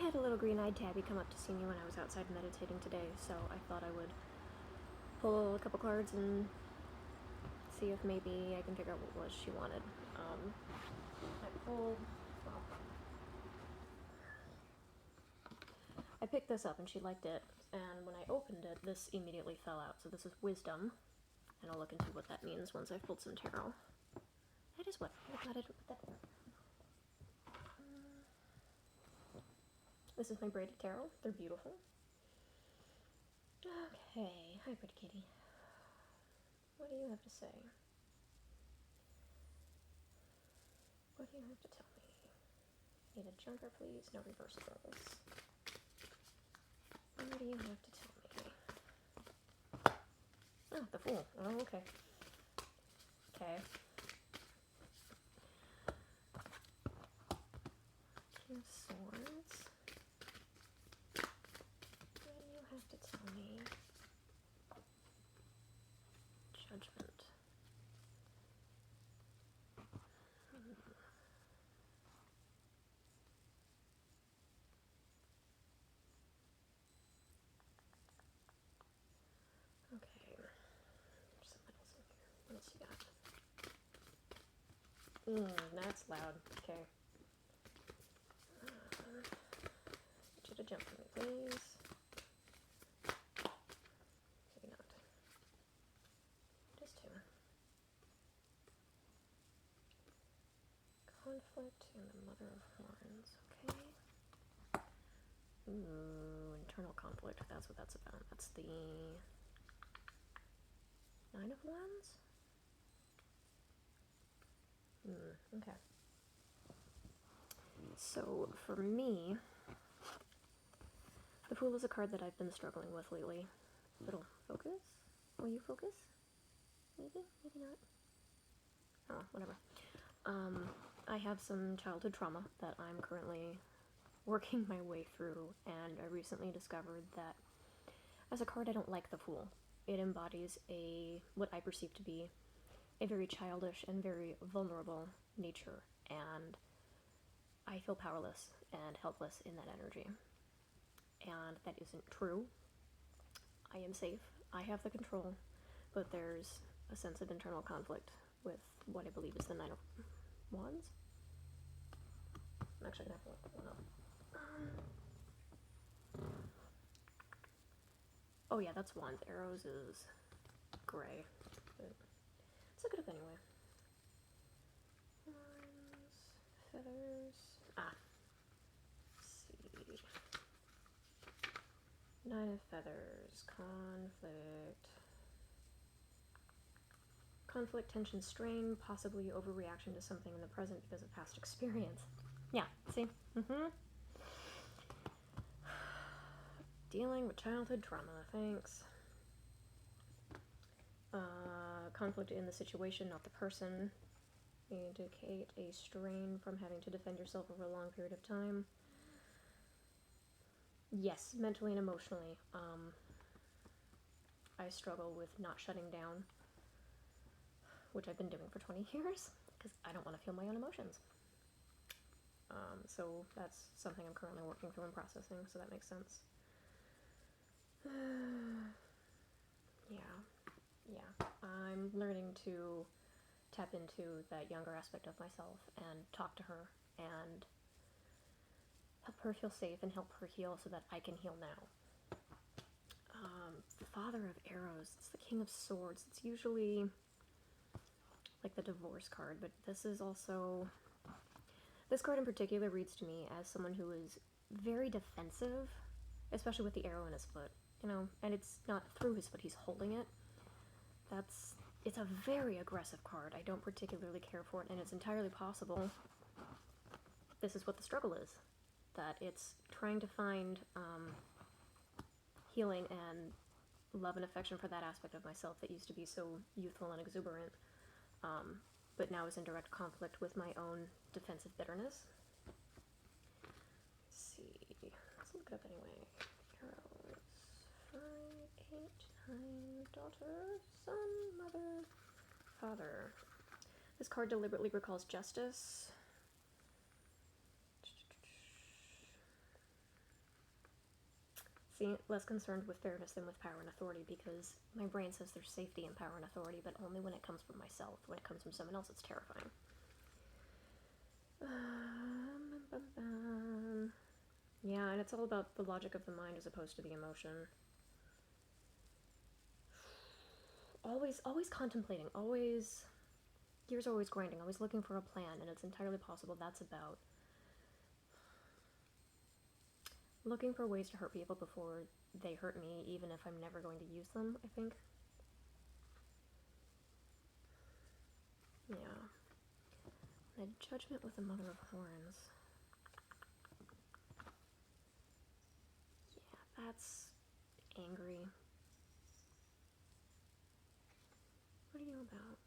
had a little green-eyed tabby come up to see me when I was outside meditating today, so I thought I would pull a couple cards and see if maybe I can figure out what was she wanted. I picked this up and she liked it, and when I opened it, this immediately fell out. So this is wisdom, and I'll look into what that means once I've pulled some tarot. That is what. I'm glad I didn't put that there. This is my braided tarot. They're beautiful. Okay, hi pretty kitty. What do you have to say? What do you have to tell me? Need a jumper, please. No reversables. What do you have to tell me? Oh, the Fool. Oh, okay. Okay. King of Swords. What do you have to tell me? Judgment. Okay. There's something else in here. What else you got? That's loud. Okay. Get you to jump for me, please. Maybe not. Just two. Conflict and the Mother of Horns. Okay. Ooh, internal conflict. That's what that's about. That's the Nine of Wands? Okay. So, for me, the Fool is a card that I've been struggling with lately. Little focus? Will you focus? Maybe? Maybe not. Oh, whatever. I have some childhood trauma that I'm currently working my way through, and I recently discovered that as a card I don't like the Fool. It embodies what I perceive to be a very childish and very vulnerable nature, and I feel powerless and helpless in that energy. And that isn't true. I am safe. I have the control, but there's a sense of internal conflict with what I believe is the Nine of Wands. I'm actually gonna have to look that one up. Oh yeah, that's Wands. Arrows is gray, but let's look it up anyway. Wands, feathers. Let's see. Nine of Feathers, conflict. Conflict, tension, strain, possibly overreaction to something in the present because of past experience. Yeah, see? Dealing with childhood trauma, thanks. Conflict in the situation, not the person. Indicate a strain from having to defend yourself over a long period of time. Yes, mentally and emotionally. I struggle with not shutting down, which I've been doing for 20 years, because I don't want to feel my own emotions. So that's something I'm currently working through and processing, so that makes sense. Yeah. I'm learning to tap into that younger aspect of myself and talk to her and help her feel safe and help her heal so that I can heal now. The Father of Arrows, it's the King of Swords. It's usually like the divorce card, but this is also... This card in particular reads to me as someone who is very defensive, especially with the arrow in his foot, and it's not through his foot, he's holding it. It's a very aggressive card. I don't particularly care for it, and it's entirely possible this is what the struggle is. That it's trying to find healing and love and affection for that aspect of myself that used to be so youthful and exuberant, but now is in direct conflict with my own defensive bitterness. Let's see. Let's look it up anyway. Arrows. 5, 8, 9. Daughter, son, mother, father. This card deliberately recalls justice. See, less concerned with fairness than with power and authority, because my brain says there's safety in power and authority, but only when it comes from myself. When it comes from someone else, it's terrifying. Yeah, and it's all about the logic of the mind as opposed to the emotion. Always contemplating, gears are always grinding, always looking for a plan, and it's entirely possible that's about looking for ways to hurt people before they hurt me, even if I'm never going to use them, I think. Yeah. A judgment with the Mother of Horns. Yeah, that's angry. What are you about?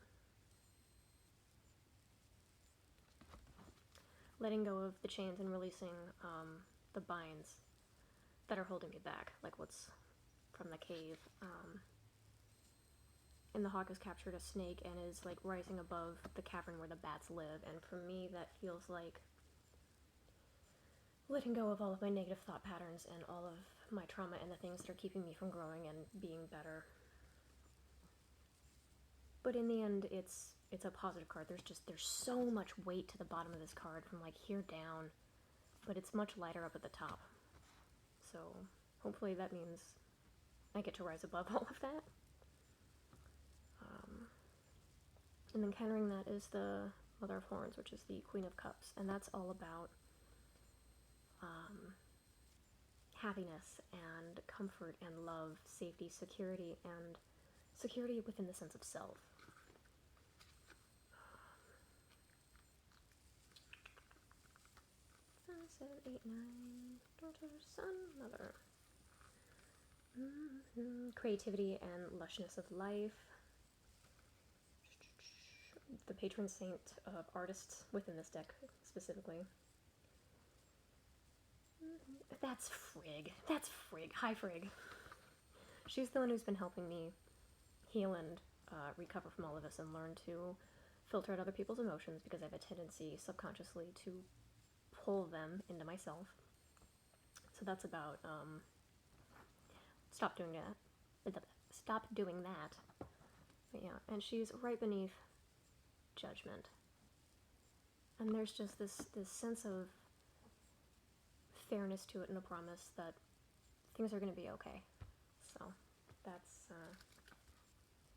Letting go of the chains and releasing the binds that are holding me back, like what's from the cave. And the hawk has captured a snake and is like rising above the cavern where the bats live, and for me that feels like letting go of all of my negative thought patterns and all of my trauma and the things that are keeping me from growing and being better. But in the end, it's a positive card. There's so much weight to the bottom of this card from like here down, but it's much lighter up at the top. So hopefully that means I get to rise above all of that. And then countering that is the Mother of Horns, which is the Queen of Cups, and that's all about happiness and comfort and love, safety, security, and security within the sense of self. 5, 7, 8, 9, daughter, son, mother. Creativity and lushness of life. The patron saint of artists within this deck, specifically. That's Frigg. Hi, Frigg. She's the one who's been helping me heal and recover from all of this and learn to filter out other people's emotions, because I have a tendency subconsciously to pull them into myself. So that's about stop doing that. But yeah, and she's right beneath Judgment. And there's just this sense of fairness to it and a promise that things are going to be okay. So that's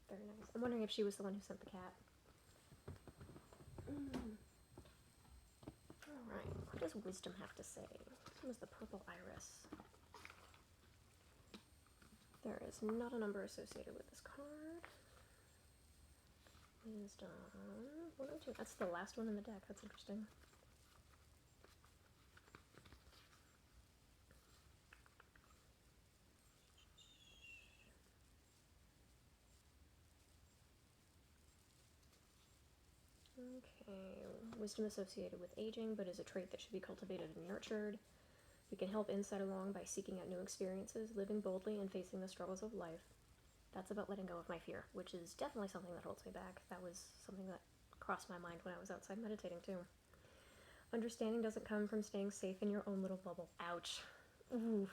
very nice. I'm wondering if she was the one who sent the cat. Alright, what does Wisdom have to say? Wisdom is the purple iris. There is not a number associated with this card. Wisdom 102. That's the last one in the deck. That's interesting. Okay, wisdom associated with aging, but is a trait that should be cultivated and nurtured. We can help insight along by seeking out new experiences, living boldly, and facing the struggles of life. That's about letting go of my fear, which is definitely something that holds me back. That was something that crossed my mind when I was outside meditating, too. Understanding doesn't come from staying safe in your own little bubble. Ouch. Ooh.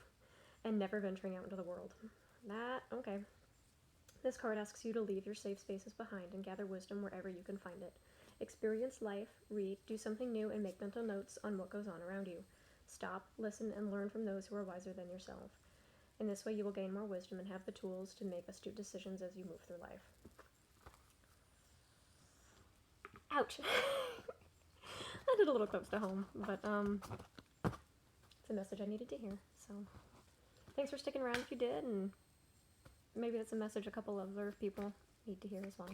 And never venturing out into the world. Okay. This card asks you to leave your safe spaces behind and gather wisdom wherever you can find it. Experience life, read, do something new, and make mental notes on what goes on around you. Stop, listen, and learn from those who are wiser than yourself. In this way, you will gain more wisdom and have the tools to make astute decisions as you move through life. Ouch! I did a little close to home, but it's a message I needed to hear. So, thanks for sticking around if you did, and maybe that's a message a couple other people need to hear as well.